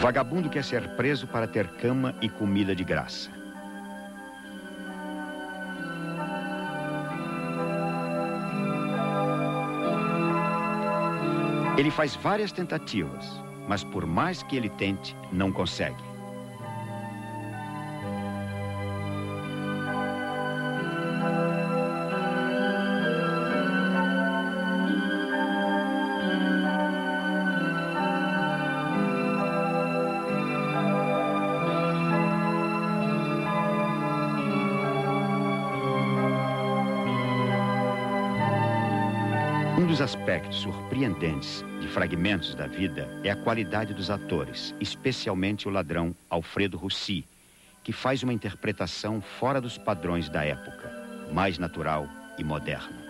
vagabundo quer ser preso para ter cama e comida de graça. Ele faz várias tentativas, mas por mais que ele tente, não consegue. Um dos aspectos surpreendentes de Fragmentos da Vida é a qualidade dos atores, especialmente o ladrão Alfredo Roussy, que faz uma interpretação fora dos padrões da época, mais natural e moderna.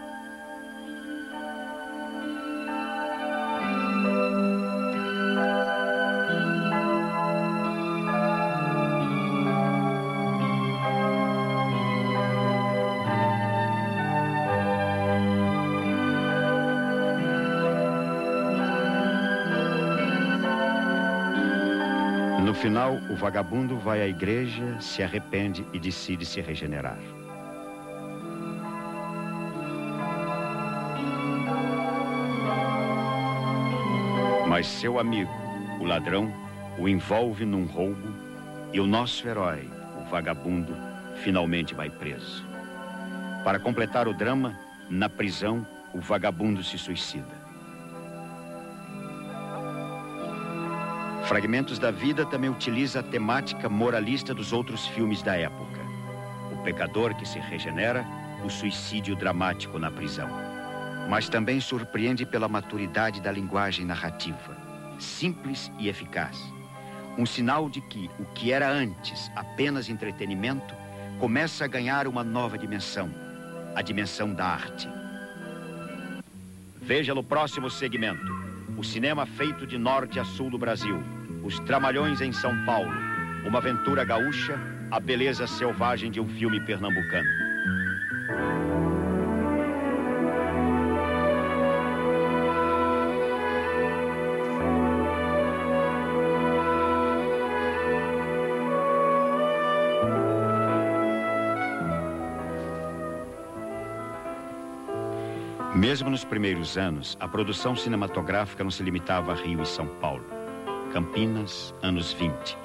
No final, o vagabundo vai à igreja, se arrepende e decide se regenerar. Mas seu amigo, o ladrão, o envolve num roubo e o nosso herói, o vagabundo, finalmente vai preso. Para completar o drama, na prisão, o vagabundo se suicida. Fragmentos da Vida também utiliza a temática moralista dos outros filmes da época. O pecador que se regenera, o suicídio dramático na prisão. Mas também surpreende pela maturidade da linguagem narrativa, simples e eficaz. Um sinal de que o que era antes apenas entretenimento começa a ganhar uma nova dimensão, a dimensão da arte. Veja no próximo segmento. O cinema feito de norte a sul do Brasil. Os Tramalhões em São Paulo. Uma aventura gaúcha, a beleza selvagem de um filme pernambucano. Mesmo nos primeiros anos, a produção cinematográfica não se limitava a Rio e São Paulo. Campinas, anos 20.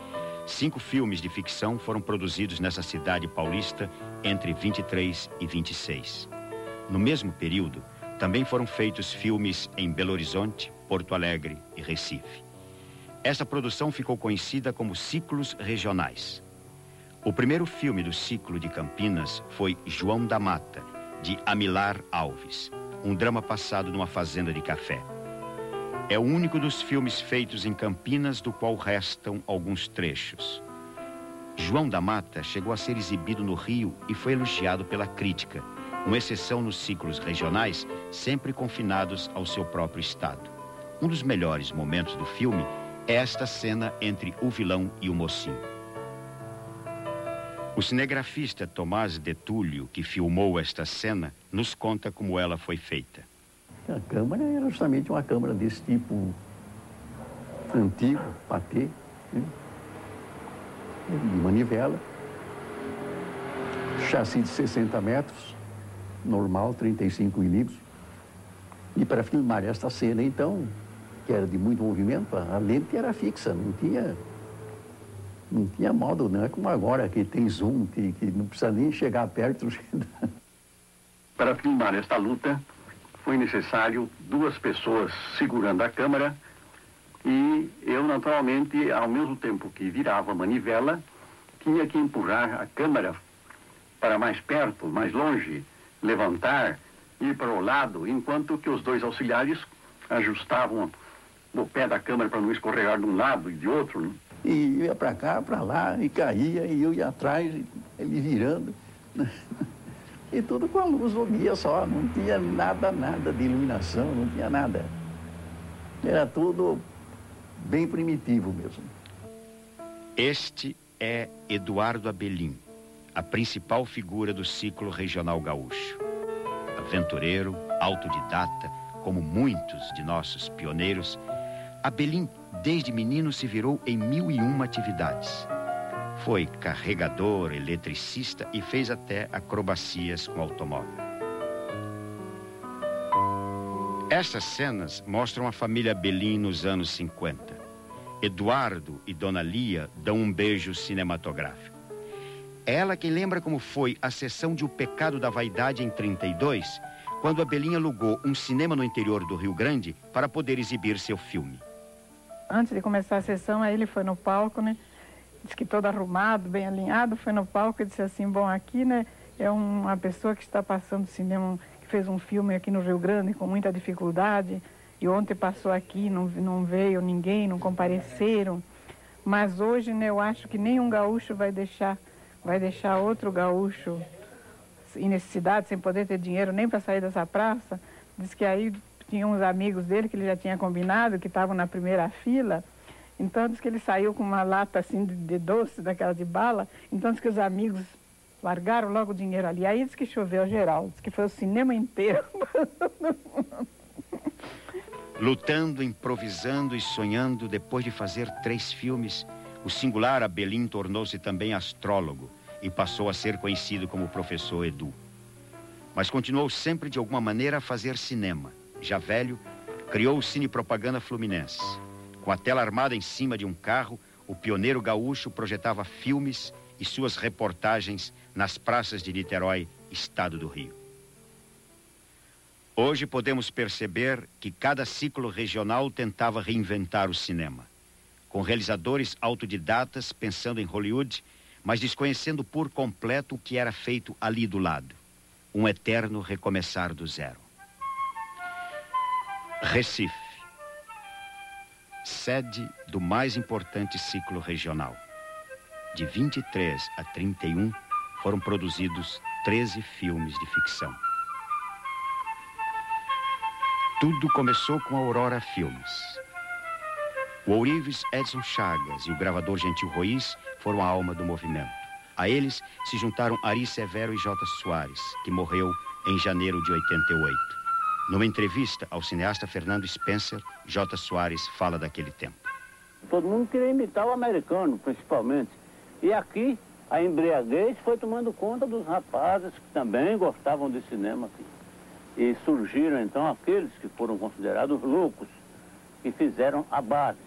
5 filmes de ficção foram produzidos nessa cidade paulista entre 23 e 26. No mesmo período, também foram feitos filmes em Belo Horizonte, Porto Alegre e Recife. Essa produção ficou conhecida como ciclos regionais. O primeiro filme do ciclo de Campinas foi João da Mata, de Amilar Alves, um drama passado numa fazenda de café. É o único dos filmes feitos em Campinas do qual restam alguns trechos. João da Mata chegou a ser exibido no Rio e foi elogiado pela crítica, com exceção nos ciclos regionais, sempre confinados ao seu próprio estado. Um dos melhores momentos do filme é esta cena entre o vilão e o mocinho. O cinegrafista Tomás de Túlio, que filmou esta cena, nos conta como ela foi feita. A câmara era justamente uma câmara desse tipo antigo, patê, né? De manivela, chassi de 60 metros, normal, 35 milímetros. E para filmar esta cena, então, que era de muito movimento, a lente era fixa, não tinha modo, não é como agora, que tem zoom, que não precisa nem chegar perto. Para filmar esta luta, foi necessário 2 pessoas segurando a câmera e eu, naturalmente, ao mesmo tempo que virava a manivela, tinha que empurrar a câmera para mais perto, mais longe, levantar, ir para o lado, enquanto que os 2 auxiliares ajustavam o pé da câmera para não escorregar de um lado e de outro, né? E ia para cá, para lá, e caía, e eu ia atrás, ele virando. E tudo com a luz do dia só, não tinha nada de iluminação, não tinha nada. Era tudo bem primitivo mesmo. Este é Eduardo Abelim, a principal figura do ciclo regional gaúcho. Aventureiro, autodidata, como muitos de nossos pioneiros, Abelim, desde menino, se virou em 1001 atividades. Foi carregador, eletricista e fez até acrobacias com automóvel. Estas cenas mostram a família Abelim nos anos 50. Eduardo e Dona Lia dão um beijo cinematográfico. É ela quem lembra como foi a sessão de O Pecado da Vaidade em 32, quando Abelim alugou um cinema no interior do Rio Grande para poder exibir seu filme. Antes de começar a sessão, aí ele foi no palco, né? Disse que todo arrumado, bem alinhado, foi no palco e disse assim, bom, aqui, né, é uma pessoa que está passando cinema, que fez um filme aqui no Rio Grande com muita dificuldade, e ontem passou aqui, não veio ninguém, não compareceram, mas hoje, né, eu acho que nenhum gaúcho vai deixar outro gaúcho em necessidade, sem poder ter dinheiro nem para sair dessa praça. Diz que aí tinha uns amigos dele que ele já tinha combinado, que estavam na primeira fila. Então diz que ele saiu com uma lata assim de doce, daquela de bala. Então diz que os amigos largaram logo o dinheiro ali. Aí diz que choveu geral, diz que foi o cinema inteiro. Lutando, improvisando e sonhando, depois de fazer 3 filmes, o singular Abelim tornou-se também astrólogo e passou a ser conhecido como professor Edu. Mas continuou sempre de alguma maneira a fazer cinema. Já velho, criou o Cine Propaganda Fluminense. Com a tela armada em cima de um carro, o pioneiro gaúcho projetava filmes e suas reportagens nas praças de Niterói, estado do Rio. Hoje podemos perceber que cada ciclo regional tentava reinventar o cinema, com realizadores autodidatas pensando em Hollywood, mas desconhecendo por completo o que era feito ali do lado. Um eterno recomeçar do zero. Recife, sede do mais importante ciclo regional. De 23 a 31 foram produzidos 13 filmes de ficção. Tudo começou com a Aurora Filmes. O ourives Edson Chagas e o gravador Gentil Ruiz foram a alma do movimento. A eles se juntaram Ari Severo e J. Soares, que morreu em janeiro de 88. Numa entrevista ao cineasta Fernando Spencer, J. Soares fala daquele tempo. Todo mundo queria imitar o americano, principalmente. E aqui, a embriaguez foi tomando conta dos rapazes que também gostavam de cinema aqui. E surgiram, então, aqueles que foram considerados loucos, que fizeram a base.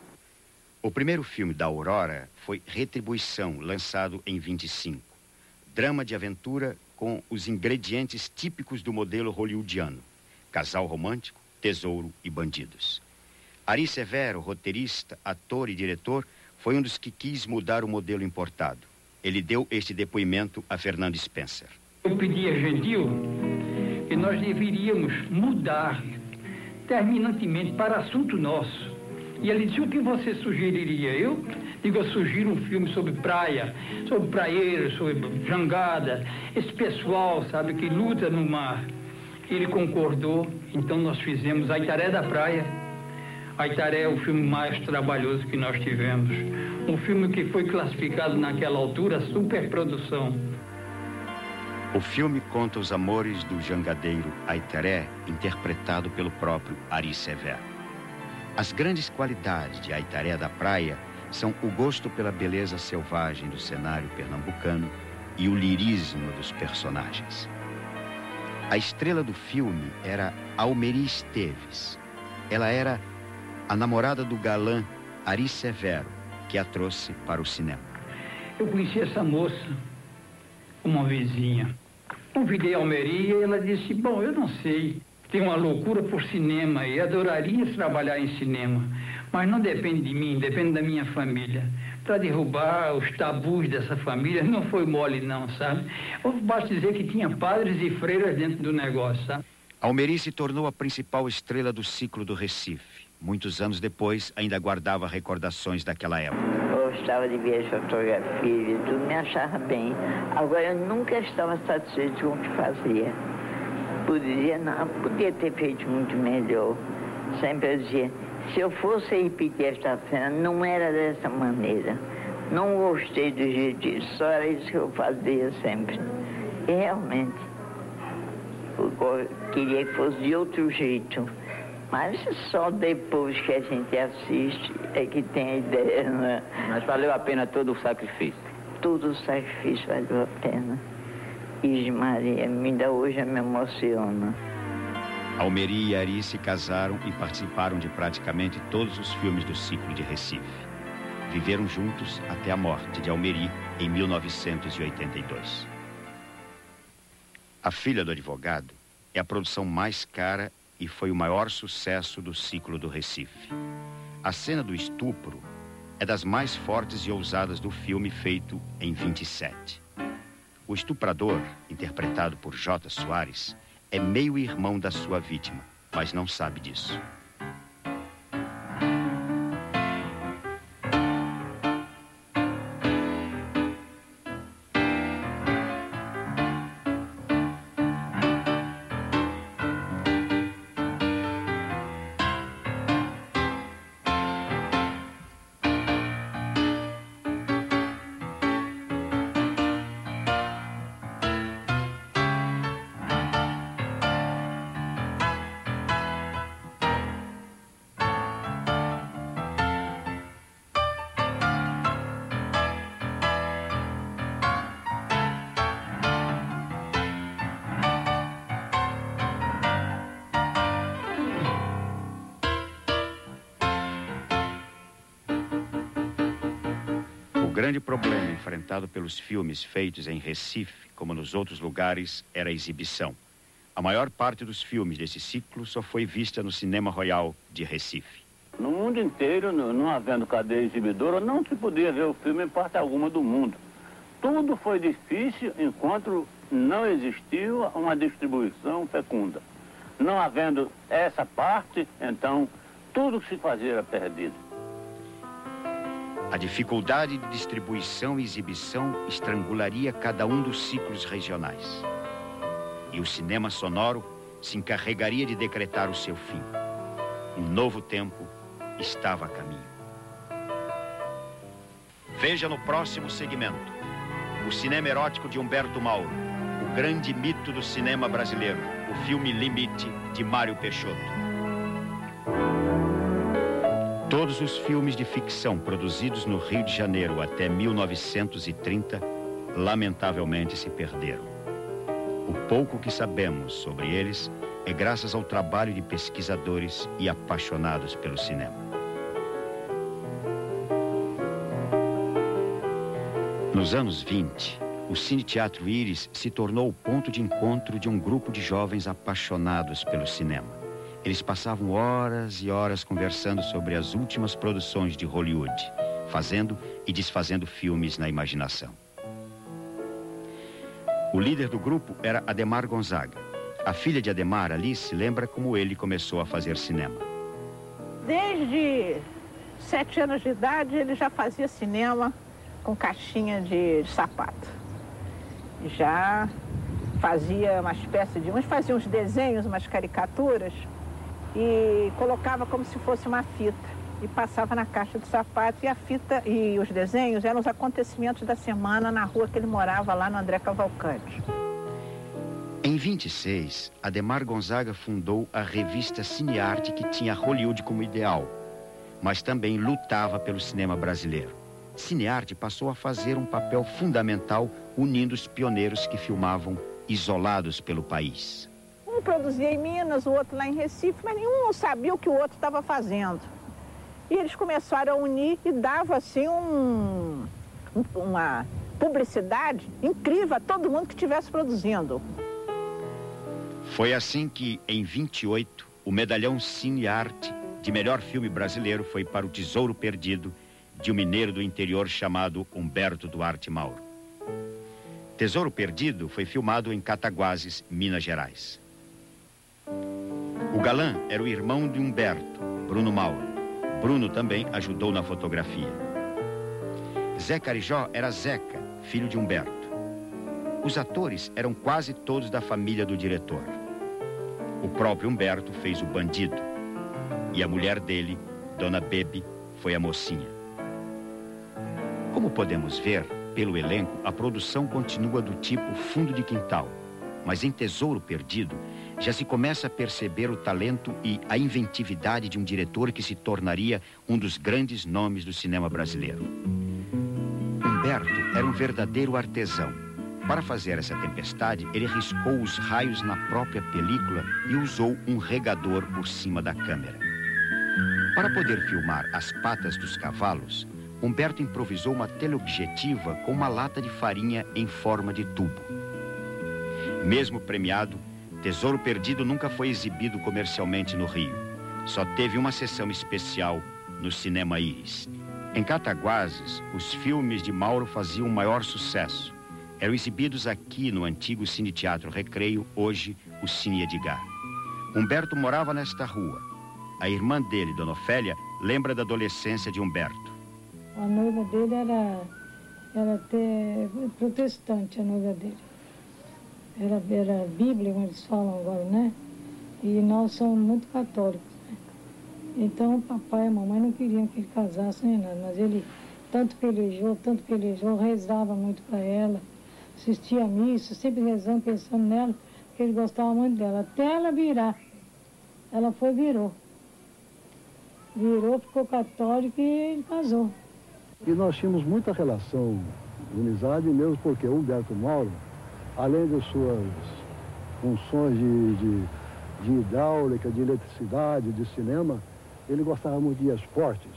O primeiro filme da Aurora foi Retribuição, lançado em 25. Drama de aventura com os ingredientes típicos do modelo hollywoodiano. Casal romântico, tesouro e bandidos. Ari Severo, roteirista, ator e diretor, foi um dos que quis mudar o modelo importado. Ele deu este depoimento a Fernando Spencer. Eu pedi a Gentil que nós deveríamos mudar terminantemente para assunto nosso. E ele disse, o que você sugeriria? Eu sugiro um filme sobre praia, sobre praeiros, sobre jangada, esse pessoal, sabe, que luta no mar. Ele concordou, então nós fizemos Aitaré da Praia. Aitaré é o filme mais trabalhoso que nós tivemos. Um filme que foi classificado naquela altura superprodução. O filme conta os amores do jangadeiro Aitaré, interpretado pelo próprio Ari Severo. As grandes qualidades de Aitaré da Praia são o gosto pela beleza selvagem do cenário pernambucano e o lirismo dos personagens. A estrela do filme era Almeri Esteves. Ela era a namorada do galã Ari Severo, que a trouxe para o cinema. Eu conheci essa moça, uma vizinha. Convidei a Almeri e ela disse, bom, eu não sei, tenho uma loucura por cinema e adoraria trabalhar em cinema, mas não depende de mim, depende da minha família. Para derrubar os tabus dessa família não foi mole não, sabe? Eu basta dizer que tinha padres e freiras dentro do negócio, sabe? Almeri se tornou a principal estrela do ciclo do Recife. Muitos anos depois, ainda guardava recordações daquela época. Eu gostava de ver as fotografias e tudo, me achava bem. Agora, eu nunca estava satisfeito com o que fazia. Podia ter feito muito melhor. Sempre eu dizia, se eu fosse repetir esta cena, não era dessa maneira. Não gostei do jeito disso, só era isso que eu fazia sempre. E realmente, eu queria que fosse de outro jeito. Mas só depois que a gente assiste é que tem a ideia, né? Mas valeu a pena todo o sacrifício? Todo o sacrifício valeu a pena. E Maria, ainda hoje me emociona. Almeri e Ari se casaram e participaram de praticamente todos os filmes do ciclo de Recife. Viveram juntos até a morte de Almeri em 1982. A Filha do Advogado é a produção mais cara e foi o maior sucesso do ciclo do Recife. A cena do estupro é das mais fortes e ousadas do filme, feito em 27. O estuprador, interpretado por Jota Soares, é meio-irmão da sua vítima, mas não sabe disso. O grande problema enfrentado pelos filmes feitos em Recife, como nos outros lugares, era a exibição. A maior parte dos filmes desse ciclo só foi vista no Cinema Royal de Recife. No mundo inteiro, não havendo cadeia exibidora, não se podia ver o filme em parte alguma do mundo. Tudo foi difícil enquanto não existiu uma distribuição fecunda. Não havendo essa parte, então, tudo que se fazia era perdido. A dificuldade de distribuição e exibição estrangularia cada um dos ciclos regionais. E o cinema sonoro se encarregaria de decretar o seu fim. Um novo tempo estava a caminho. Veja no próximo segmento o cinema erótico de Humberto Mauro, o grande mito do cinema brasileiro, o filme Limite, de Mário Peixoto. Todos os filmes de ficção produzidos no Rio de Janeiro até 1930, lamentavelmente se perderam. O pouco que sabemos sobre eles é graças ao trabalho de pesquisadores e apaixonados pelo cinema. Nos anos 20, o Cine Teatro Íris se tornou o ponto de encontro de um grupo de jovens apaixonados pelo cinema. Eles passavam horas e horas conversando sobre as últimas produções de Hollywood, fazendo e desfazendo filmes na imaginação. O líder do grupo era Adhemar Gonzaga. A filha de Adhemar, Alice, lembra como ele começou a fazer cinema. Desde 7 anos de idade, ele já fazia cinema com caixinha de sapato. Já fazia uma espécie de... fazia uns desenhos, umas caricaturas, e colocava como se fosse uma fita e passava na caixa de sapato, e a fita e os desenhos eram os acontecimentos da semana na rua que ele morava, lá no André Cavalcante. Em 26, Adhemar Gonzaga fundou a revista Cinearte, que tinha Hollywood como ideal, mas também lutava pelo cinema brasileiro. Cinearte passou a fazer um papel fundamental, unindo os pioneiros que filmavam isolados pelo país. Um produzia em Minas, o outro lá em Recife, mas nenhum sabia o que o outro estava fazendo. E eles começaram a unir e dava assim uma publicidade incrível a todo mundo que estivesse produzindo. Foi assim que, em 28, o medalhão Cinearte de melhor filme brasileiro foi para O Tesouro Perdido, de um mineiro do interior chamado Humberto Duarte Mauro. Tesouro Perdido foi filmado em Cataguases, Minas Gerais. O galã era o irmão de Humberto, Bruno Mauro. Bruno também ajudou na fotografia. Zé Carijó era Zeca, filho de Humberto. Os atores eram quase todos da família do diretor. O próprio Humberto fez o bandido. E a mulher dele, Dona Bebe, foi a mocinha. Como podemos ver, pelo elenco, a produção continua do tipo fundo de quintal. Mas em Tesouro Perdido, já se começa a perceber o talento e a inventividade de um diretor que se tornaria um dos grandes nomes do cinema brasileiro. Humberto era um verdadeiro artesão. Para fazer essa tempestade, ele riscou os raios na própria película e usou um regador por cima da câmera. Para poder filmar as patas dos cavalos, Humberto improvisou uma teleobjetiva com uma lata de farinha em forma de tubo. Mesmo premiado, Tesouro Perdido nunca foi exibido comercialmente no Rio. Só teve uma sessão especial no Cinema Íris. Em Cataguases, os filmes de Mauro faziam maior sucesso. Eram exibidos aqui no antigo Cine Teatro Recreio, hoje o Cine Edgar. Humberto morava nesta rua. A irmã dele, Dona Ofélia, lembra da adolescência de Humberto. A noiva dele era até protestante, a noiva dele. Era Bíblia, como eles falam agora, né? E nós somos muito católicos, né? Então o papai e a mamãe não queriam que ele casasse nem nada, mas ele tanto pelejou, rezava muito para ela, assistia a missa, sempre rezando, pensando nela, porque ele gostava muito dela. Até ela virar. Ela virou, ficou católico e ele casou. E nós tínhamos muita relação de amizade mesmo, porque o Humberto Mauro, além das suas funções de hidráulica, de eletricidade, de cinema, ele gostava muito de esportes.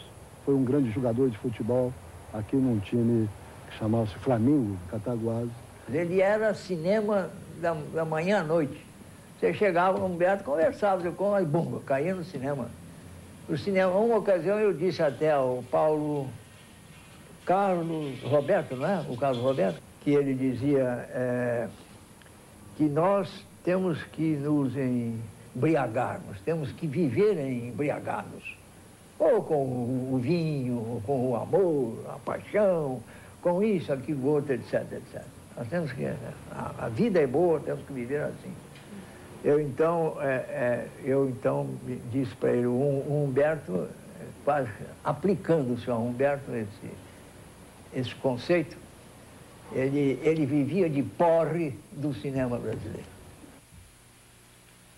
Foi um grande jogador de futebol aqui num time que chamava-se Flamengo, de Cataguases. Ele era cinema da manhã à noite. Você chegava, o Humberto conversava com a bomba, caía no cinema. O cinema, uma ocasião eu disse até ao Carlos Roberto, não é? O Carlos Roberto, que ele dizia que nós temos que nos embriagarmos, temos que viver embriagados. Ou com o vinho, ou com o amor, a paixão, com isso, aquilo, outro, etc, etc. Nós temos que... A vida é boa, temos que viver assim. Eu então disse para ele, o Humberto, quase aplicando-se ao Humberto esse conceito, ele vivia de porre do cinema brasileiro.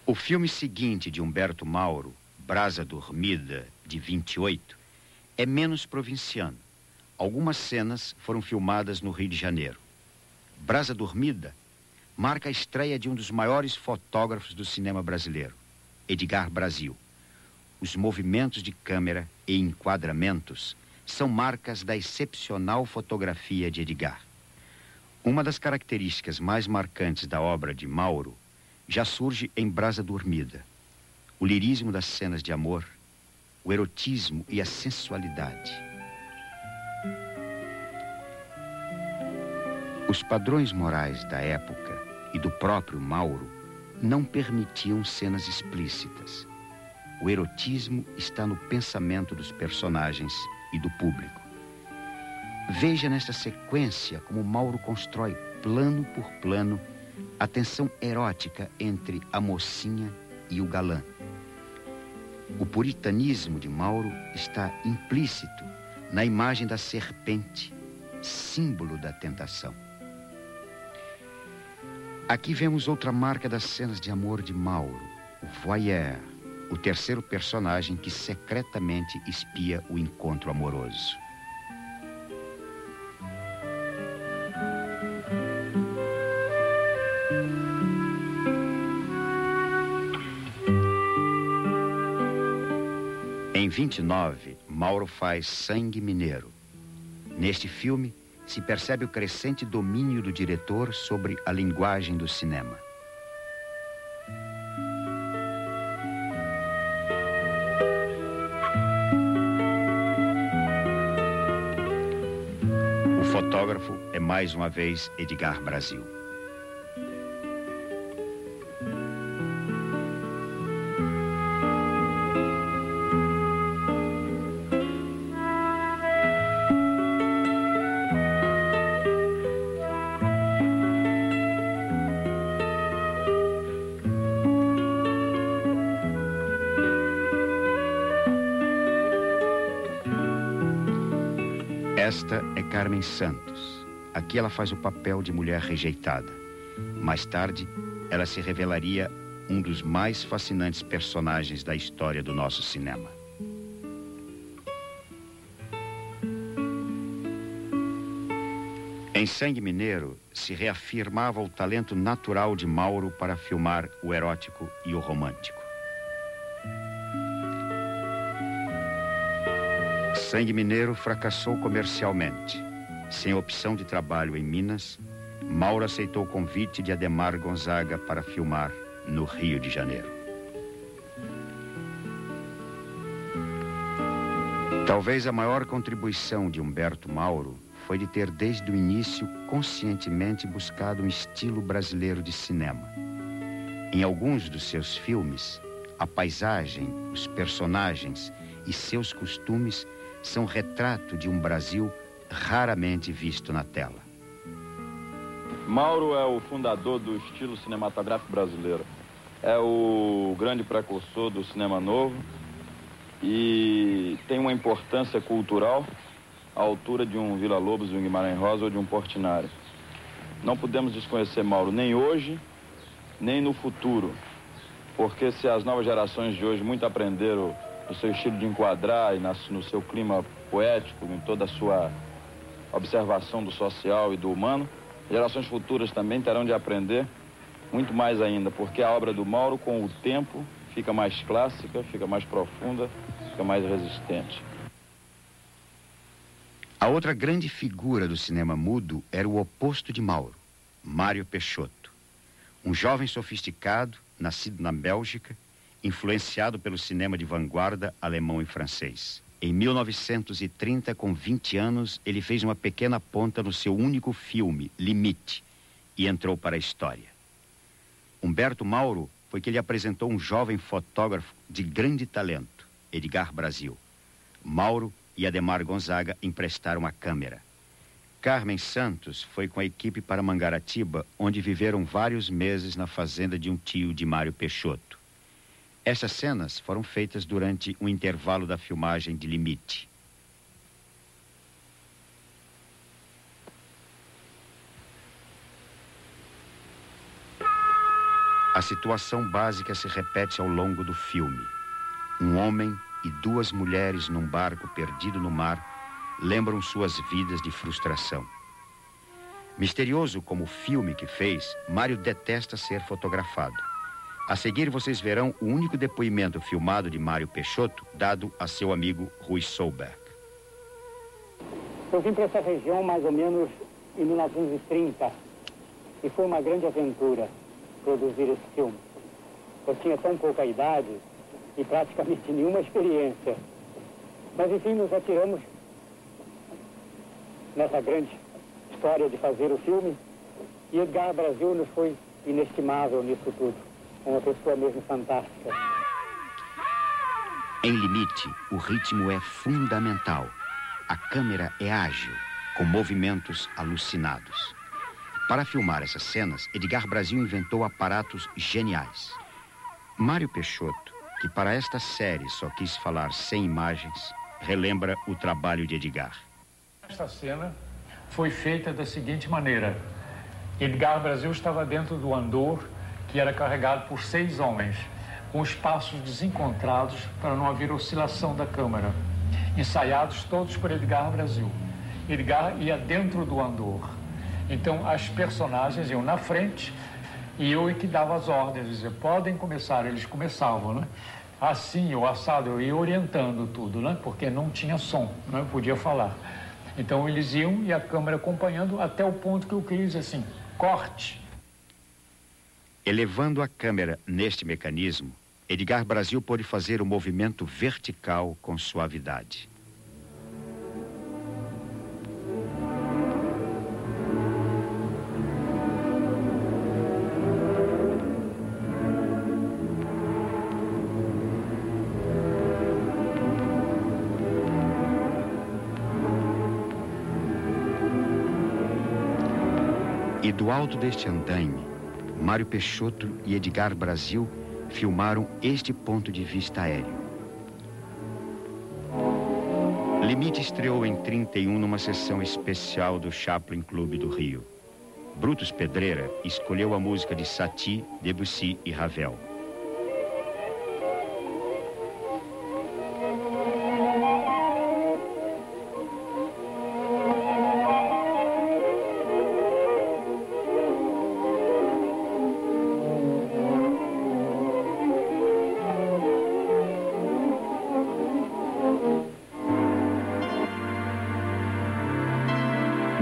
O filme seguinte de Humberto Mauro, Brasa Dormida, de 28, é menos provinciano. Algumas cenas foram filmadas no Rio de Janeiro. Brasa Dormida marca a estreia de um dos maiores fotógrafos do cinema brasileiro, Edgar Brasil. Os movimentos de câmera e enquadramentos são marcas da excepcional fotografia de Edgar. Uma das características mais marcantes da obra de Mauro já surge em Brasa Dormida. O lirismo das cenas de amor, o erotismo e a sensualidade. Os padrões morais da época e do próprio Mauro não permitiam cenas explícitas. O erotismo está no pensamento dos personagens e do público. Veja nesta sequência como Mauro constrói, plano por plano, a tensão erótica entre a mocinha e o galã. O puritanismo de Mauro está implícito na imagem da serpente, símbolo da tentação. Aqui vemos outra marca das cenas de amor de Mauro, o voyeur, o terceiro personagem que secretamente espia o encontro amoroso. Em 29, Mauro faz Sangue Mineiro. Neste filme, se percebe o crescente domínio do diretor sobre a linguagem do cinema. O fotógrafo é mais uma vez Edgar Brasil. Esta é Carmen Santos. Aqui ela faz o papel de mulher rejeitada. Mais tarde, ela se revelaria um dos mais fascinantes personagens da história do nosso cinema. Em Sangue Mineiro, se reafirmava o talento natural de Mauro para filmar o erótico e o romântico. Sangue Mineiro fracassou comercialmente. Sem opção de trabalho em Minas, Mauro aceitou o convite de Adhemar Gonzaga para filmar no Rio de Janeiro. Talvez a maior contribuição de Humberto Mauro foi de ter desde o início conscientemente buscado um estilo brasileiro de cinema. Em alguns dos seus filmes, a paisagem, os personagens e seus costumes são retrato de um Brasil raramente visto na tela. Mauro é o fundador do estilo cinematográfico brasileiro. É o grande precursor do cinema novo e tem uma importância cultural à altura de um Villa-Lobos, de um Guimarães Rosa ou de um Portinari. Não podemos desconhecer Mauro nem hoje, nem no futuro, porque se as novas gerações de hoje muito aprenderam no seu estilo de enquadrar e no seu clima poético, em toda a sua observação do social e do humano, gerações futuras também terão de aprender muito mais ainda, porque a obra do Mauro, com o tempo, fica mais clássica, fica mais profunda, fica mais resistente. A outra grande figura do cinema mudo era o oposto de Mauro, Mário Peixoto. Um jovem sofisticado, nascido na Bélgica, influenciado pelo cinema de vanguarda alemão e francês. Em 1930, com 20 anos, ele fez uma pequena ponta no seu único filme, Limite, e entrou para a história. Humberto Mauro foi que ele apresentou um jovem fotógrafo de grande talento, Edgar Brasil. Mauro e Adhemar Gonzaga emprestaram a câmera. Carmen Santos foi com a equipe para Mangaratiba, onde viveram vários meses na fazenda de um tio de Mário Peixoto. Essas cenas foram feitas durante um intervalo da filmagem de Limite. A situação básica se repete ao longo do filme. Um homem e duas mulheres num barco perdido no mar lembram suas vidas de frustração. Misterioso como o filme que fez, Mário detesta ser fotografado. A seguir vocês verão o único depoimento filmado de Mário Peixoto dado a seu amigo Rui Solberg. Eu vim para essa região mais ou menos em 1930 e foi uma grande aventura produzir esse filme. Eu tinha tão pouca idade e praticamente nenhuma experiência. Mas, enfim, nos atiramos nessa grande história de fazer o filme e Edgar Brasil nos foi inestimável nisso tudo. Uma pessoa mesmo fantástica. Em Limite, o ritmo é fundamental. A câmera é ágil, com movimentos alucinados. Para filmar essas cenas, Edgar Brasil inventou aparatos geniais. Mário Peixoto, que para esta série só quis falar sem imagens, relembra o trabalho de Edgar. Esta cena foi feita da seguinte maneira. Edgar Brasil estava dentro do andor, que era carregado por 6 homens, com os passos desencontrados para não haver oscilação da câmera. Ensaiados todos por Edgar Brasil. Edgar ia dentro do andor. Então as personagens iam na frente e eu que dava as ordens, dizia, podem começar. Eles começavam, né? Assim, o assado, eu ia orientando tudo, né? Porque não tinha som, não podia falar. Então eles iam e a câmera acompanhando até o ponto que eu queria dizer assim, corte. Elevando a câmera neste mecanismo, Edgar Brasil pôde fazer o movimento vertical com suavidade. E do alto deste andaime, Mário Peixoto e Edgar Brasil filmaram este ponto de vista aéreo. Limite estreou em 31 numa sessão especial do Chaplin Clube do Rio. Brutus Pedreira escolheu a música de Satie, Debussy e Ravel.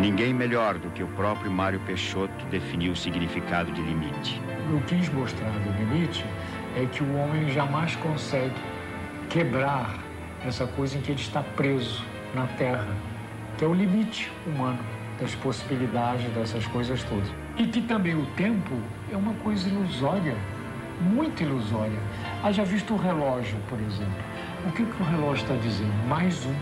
Ninguém melhor do que o próprio Mário Peixoto definiu o significado de limite. Eu quis mostrar do limite é que o homem jamais consegue quebrar essa coisa em que ele está preso na Terra, que é o limite humano das possibilidades dessas coisas todas. E que também o tempo é uma coisa ilusória, muito ilusória. Haja visto o relógio, por exemplo. O que o relógio está dizendo? Mais um,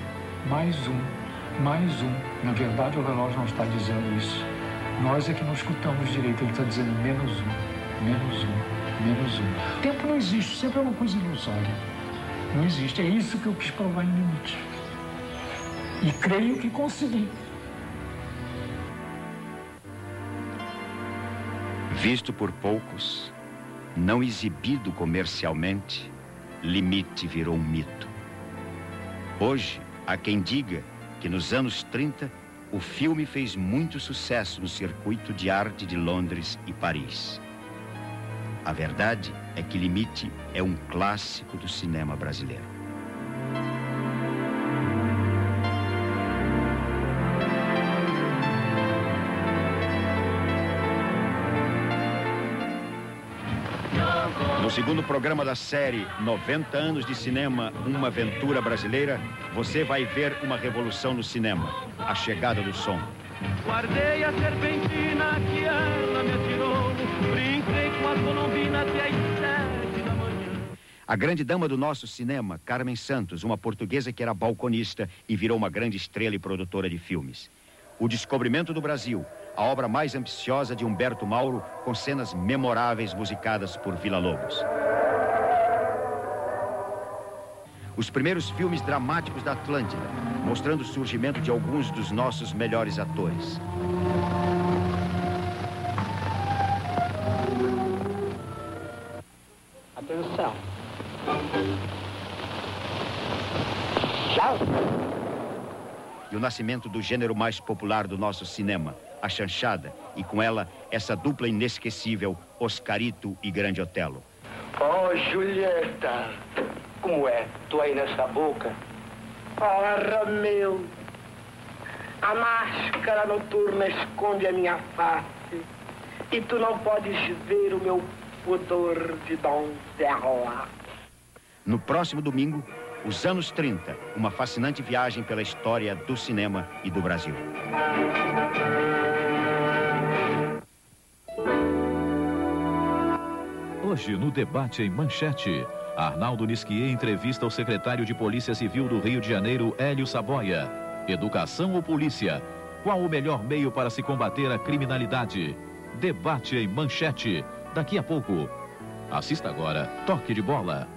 mais um. Mais um. Na verdade, o relógio não está dizendo isso. Nós é que não escutamos direito. Ele está dizendo menos um, menos um, menos um. O tempo não existe, sempre é uma coisa ilusória. Não existe. É isso que eu quis provar em Limite. E creio que consegui. Visto por poucos, não exibido comercialmente, Limite virou um mito. Hoje, há quem diga que nos anos 30, o filme fez muito sucesso no circuito de arte de Londres e Paris. A verdade é que Limite é um clássico do cinema brasileiro. No segundo programa da série 90 anos de cinema, uma aventura brasileira, você vai ver uma revolução no cinema, a chegada do som. Guardei a serpentina que ela me atirou, brinquei com a colombina até às 7 da manhã. A grande dama do nosso cinema, Carmen Santos, uma portuguesa que era balconista e virou uma grande estrela e produtora de filmes. O Descobrimento do Brasil, a obra mais ambiciosa de Humberto Mauro, com cenas memoráveis musicadas por Villa-Lobos. Os primeiros filmes dramáticos da Atlântida, mostrando o surgimento de alguns dos nossos melhores atores. Atenção. Tchau. E o nascimento do gênero mais popular do nosso cinema, a chanchada, e com ela essa dupla inesquecível, Oscarito e Grande Otelo. Oh, Julieta, como é? Tu aí nessa boca? Ora, meu, a máscara noturna esconde a minha face e tu não podes ver o meu pudor de donzela. No próximo domingo, os anos 30, uma fascinante viagem pela história do cinema e do Brasil. Hoje, no debate em Manchete, Arnaldo Nisquier entrevista o secretário de Polícia Civil do Rio de Janeiro, Hélio Saboia. Educação ou polícia? Qual o melhor meio para se combater a criminalidade? Debate em Manchete, daqui a pouco. Assista agora, Toque de Bola.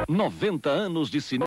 Noventa anos de cinema.